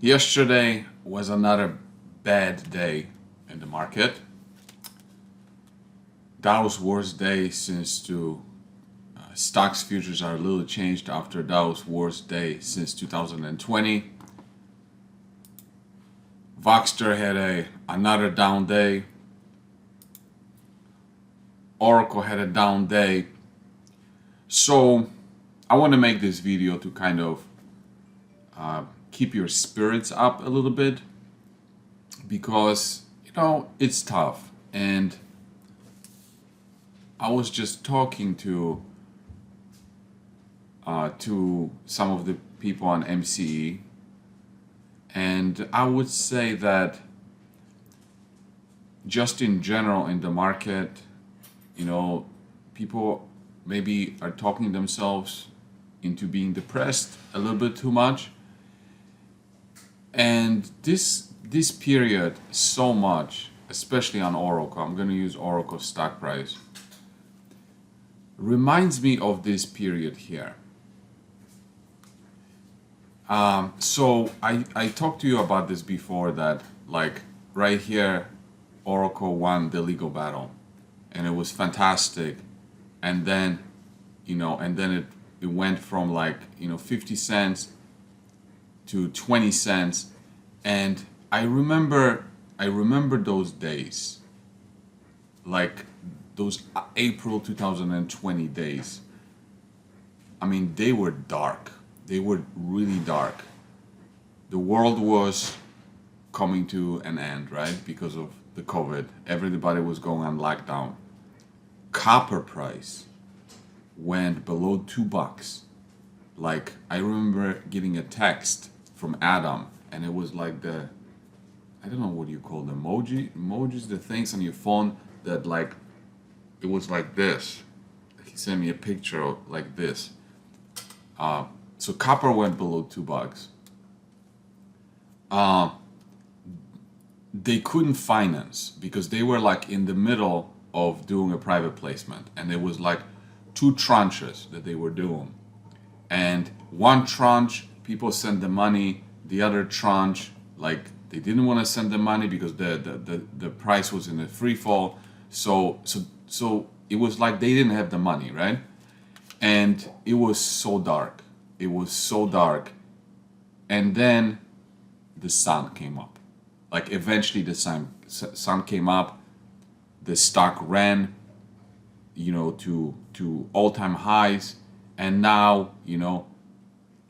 Yesterday was another bad day in the market. Dow's worst day since stocks futures are a little changed after Dow's worst day since 2020. Voxter had another down day. Oracle had a down day. So I want to make this video to kind of keep your spirits up a little bit, because it's tough. And I was just talking to some of the people on MCE, and I would say that just in general in the market, people maybe are talking themselves into being depressed a little bit too much. And this period so much, especially on Oracle, I'm going to use Oracle stock price, reminds me of this period here. So I talked to you about this before, that like right here, Oracle won the legal battle, and it was fantastic. And then, it went from 50 cents to 20 cents. And I remember those days, like those April 2020 days. I mean, they were dark. They were really dark. The world was coming to an end, right? Because of the COVID. Everybody was going on lockdown. Copper price went below $2. Like, I remember getting a text from Adam, and it was like I don't know what you call them, emojis, the things on your phone that it was like this. He sent me a picture of like this. So copper went below $2. They couldn't finance because they were in the middle of doing a private placement, and it was two tranches that they were doing. And one tranche, people sent the money. The other tranche, they didn't want to send the money because the price was in a free fall. So it was like they didn't have the money, right? And it was so dark. It was so dark. And then the sun came up. Eventually the sun came up. The stock ran, to all-time highs. And now,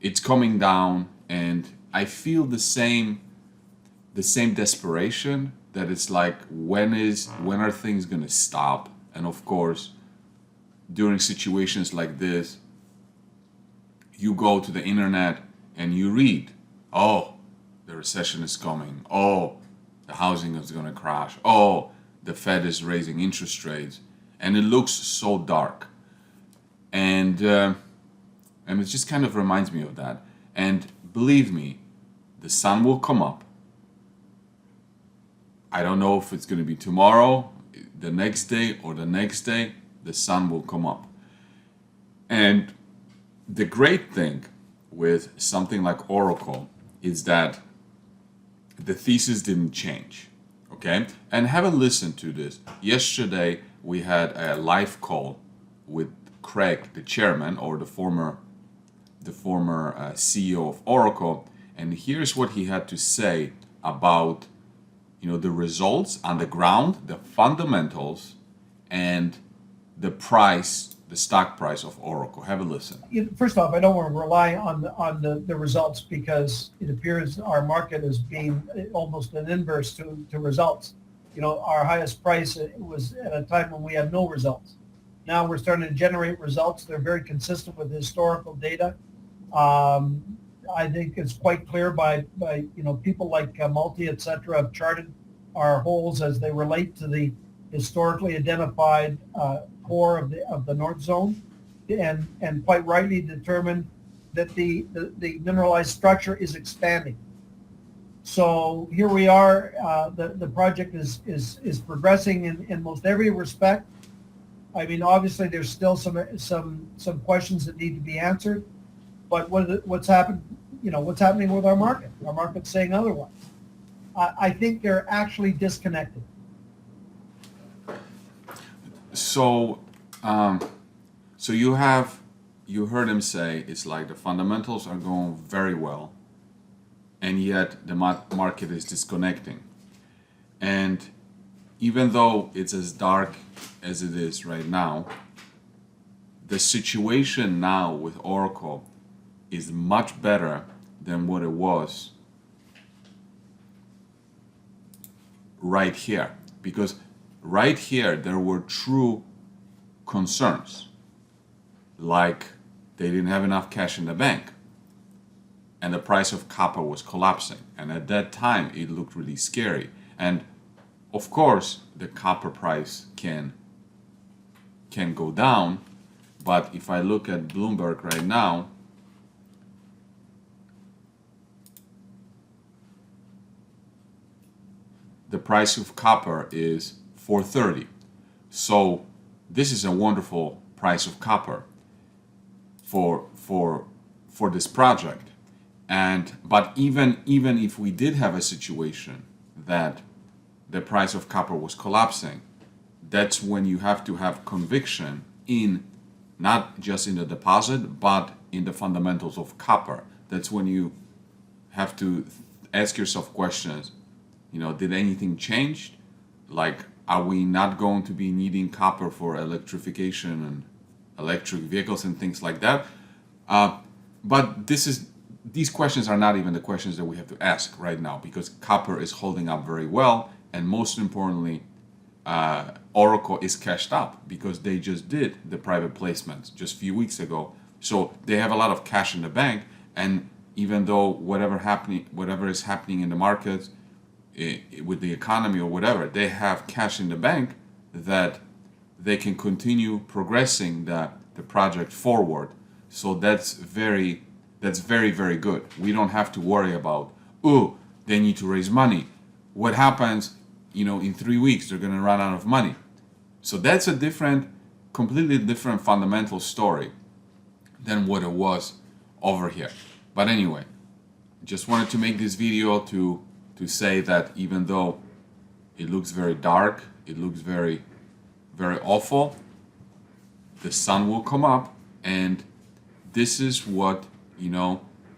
it's coming down, and I feel the same desperation, that it's when are things gonna stop? And of course, during situations like this, you go to the internet and you read, oh, the recession is coming. Oh, the housing is gonna crash. Oh, the Fed is raising interest rates, and it looks so dark. And it just kind of reminds me of that. And believe me, the sun will come up. I don't know if it's going to be tomorrow, the next day, or the next day. The sun will come up. And the great thing with something like Oracle is that the thesis didn't change. Okay? And have a listen to this. Yesterday, we had a live call with Craig, the chairman, or the former CEO of Oracle, and here's what he had to say about the results on the ground, the fundamentals, and the stock price of Oracle. Have a listen. First off, I don't want to rely on the results, because it appears our market is being almost an inverse to results. Our highest price was at a time when we had no results. Now we're starting to generate results. They're very consistent with historical data. I think it's quite clear by people like Multi, et cetera, have charted our holes as they relate to the historically identified core of the North Zone, and quite rightly determined that the mineralized structure is expanding. So here we are. The project is progressing in most every respect. I mean, obviously, there's still some questions that need to be answered. But what's happened what's happening with our market? Our market's saying otherwise. I think they're actually disconnected. So, so you heard him say it's like the fundamentals are going very well, and yet the market is disconnecting. And even though it's as dark as it is right now, the situation now with Oracle is much better than what it was right here. Because right here there were true concerns, like they didn't have enough cash in the bank and the price of copper was collapsing, and at that time it looked really scary. And of course the copper price can go down, but if I look at Bloomberg right now, the price of copper is $4.30. So this is a wonderful price of copper for this project. But even if we did have a situation that the price of copper was collapsing, that's when you have to have conviction in not just in the deposit, but in the fundamentals of copper. That's when you have to ask yourself questions. Did anything change? Like, are we not going to be needing copper for electrification and electric vehicles and things like that? But these questions are not even the questions that we have to ask right now, because copper is holding up very well, and most importantly, Oracle is cashed up because they just did the private placements just a few weeks ago. So they have a lot of cash in the bank, and even though whatever is happening in the markets, with the economy or whatever, they have cash in the bank that they can continue progressing the project forward. So that's very, very good. We don't have to worry about, they need to raise money. What happens, in 3 weeks, they're going to run out of money. So that's a completely different fundamental story than what it was over here. But anyway, just wanted to make this video to say that even though it looks very dark, it looks very, very awful, the sun will come up, and this is what,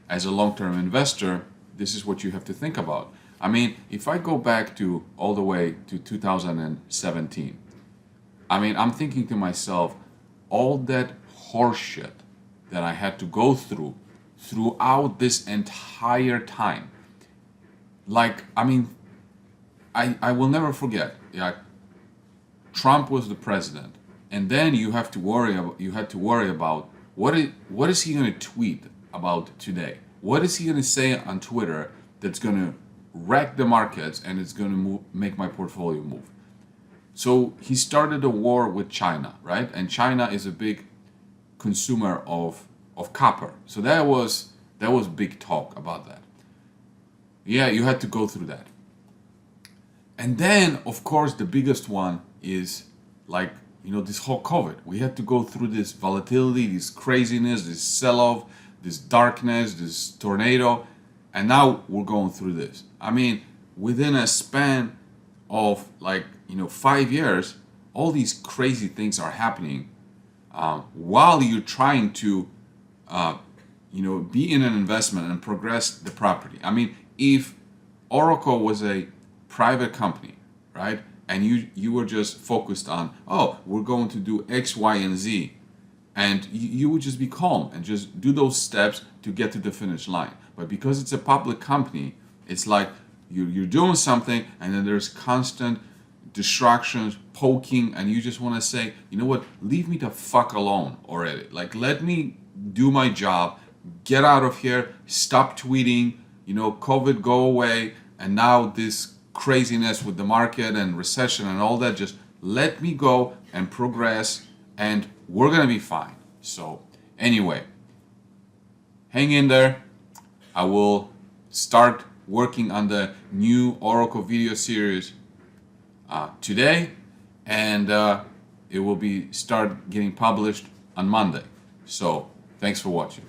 as a long-term investor, this is what you have to think about. I mean, if I go back all the way to 2017, I'm thinking to myself, all that horseshit that I had to go throughout this entire time. I will never forget. Trump was the president, and then you had to worry about what is he going to tweet about today? What is he going to say on Twitter that's going to wreck the markets and it's going to make my portfolio move? So he started a war with China, right? And China is a big consumer of copper. So that was big talk about that. Yeah, you had to go through that. And then, of course, the biggest one is this whole COVID. We had to go through this volatility, this craziness, this sell-off, this darkness, this tornado, and now we're going through this. Within a span of 5 years, all these crazy things are happening while you're trying to be in an investment and progress the property. If Oracle was a private company, right, and you were just focused on, we're going to do X, Y, and Z, and you would just be calm and just do those steps to get to the finish line. But because it's a public company, it's like you're doing something, and then there's constant distractions, poking, and you just want to say, you know what, leave me the fuck alone already. Let me do my job, get out of here, stop tweeting, COVID go away, and now this craziness with the market and recession and all that, just let me go and progress, and we're gonna be fine. So anyway, hang in there. I will start working on the new Oracle video series today, and it will start getting published on Monday. So thanks for watching.